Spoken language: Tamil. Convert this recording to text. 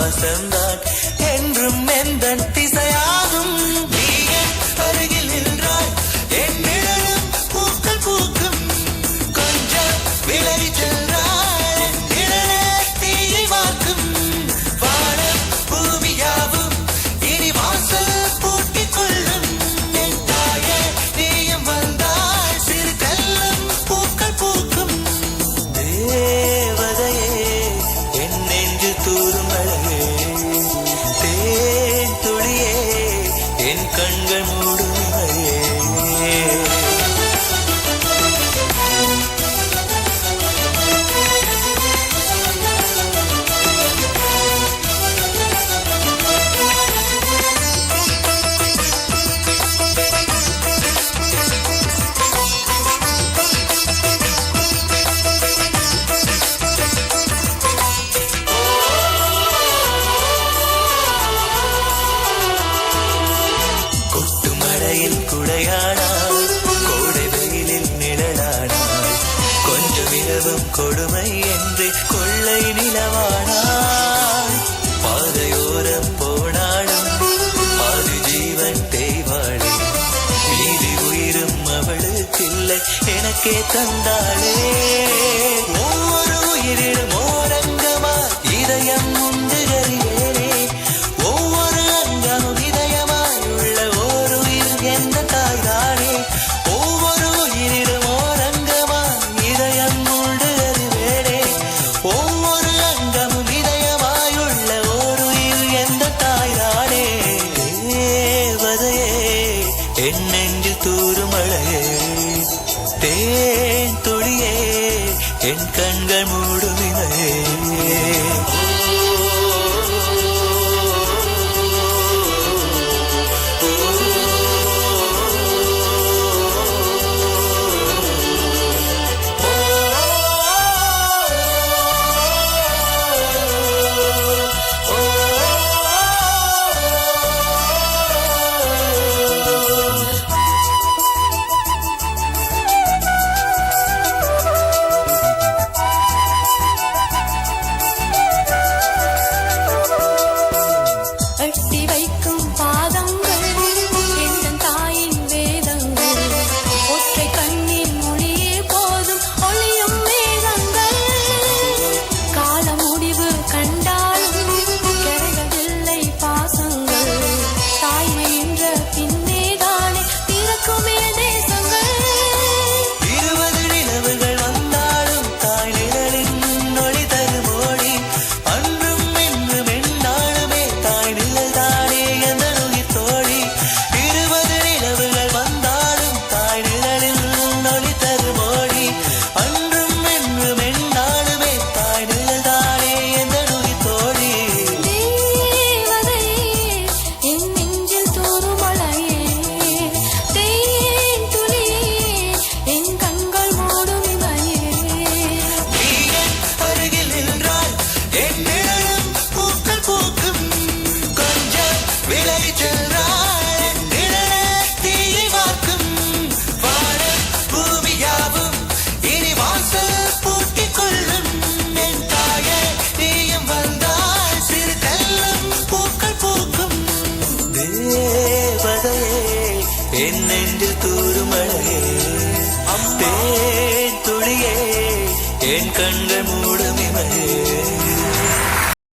பாசம்தான் என்றும் எந்தன் திசையாகும். நீ என் அருகில் நின்றாய் என் நிழலும் பூக்கள் பூக்கும். கொஞ்சம் விலகி சென்றாய் என் நிழலே தீயை வார்க்கும். வானம் பூமியாவும் இனி வாசல் பூட்டிக் கொள்ளும். என் தாயே நீயும் வந்தாய் சிறு கல்லும் பூக்கள் பூக்கும். தேவதையே என் நெஞ்சு தூரும் அழகே, தேன் துளியே என் கண்கள் மூடும் இமையே. கொட்டுமழையில் குடையானாள், கோடை வெயிலில் நிழலானாள். கொஞ்சம் இரவும் கொடுமை என்று கொள்ளை நிலவானாள். பாதையோரம் போனாலும் பாதி ஜீவன் தேய்வாளே, மீதி உயிரும் அவளுக்கில்லை எனக்கே தந்தாளே. ஒவ்வொரு உயிரிலும் ஓரங்கமா இதயம் உண்டு அறிவேனே. ஒவ்வொரு அங்கமும் இதயமாய் உள்ள ஓர் உயிர் எந்த தாய்தானே. ஒவ்வொரு உயிரிலும் ஓரங்கமா இதயம் உண்டு அறிவேனே. ஒவ்வொரு அங்கமும் இதயமாய் உள்ள ஓர் உயிர் எந்த தாய்தானே. தேவதையே என் நெஞ்சு தூரும் அழகே, தேன் துளியே என் கண்கள் மூடும் இமையே. எட்டி வைக்கும் பாதங்கள் எந்தன் தாயின் வேதங்கள். ஒற்றை கண்ணின் மொழியே போதும் ஒளியும் வேதங்கள். கால முடிவு கண்டாலும் கரைவதில்லை பாசங்கள். தாய்மை என்ற பின்னேதானே பிறக்குமே தேசங்கள். 20 நிலவுகள் வந்தாலும் தாய் நிழலின் ஒளி தரும் ஓடி. அன்றும் இன்றும் எந்நாளுமே தாய் நிழல்தானே எந்தன் உயிர் தோழி. 20 நிலவுகள் வந்தாலும் தாய் நிழலின் ஒளி தரும் ஓடி. அன்றும் இன்றும் எந்நாளுமே தாய் நிழல்தானே எந்தன் உயிர் தோழி. தேவதையே என் நெஞ்சில் தூரும் அலையே, தேன் துளியே என் கண்கள் மூடும் இமையே. நீ என் அருகில் நின்றாய் என் நிழலும் பூக்கள் பூக்கும். கொஞ்சம் விலகி சென்றாய் என் நிழலே தீயை வார்க்கும். வானம் பூமியாவும் இனி வாசல் பூட்டிக் கொள்ளும். என் தாயே நீயும் வந்தாய் சிறு கல்லும் பூக்கள் பூக்கும். தேவதையே என் நெஞ்சில் தூரும் அழகே, தேன் துளியே என் கண்கள் மூடும் இமையே.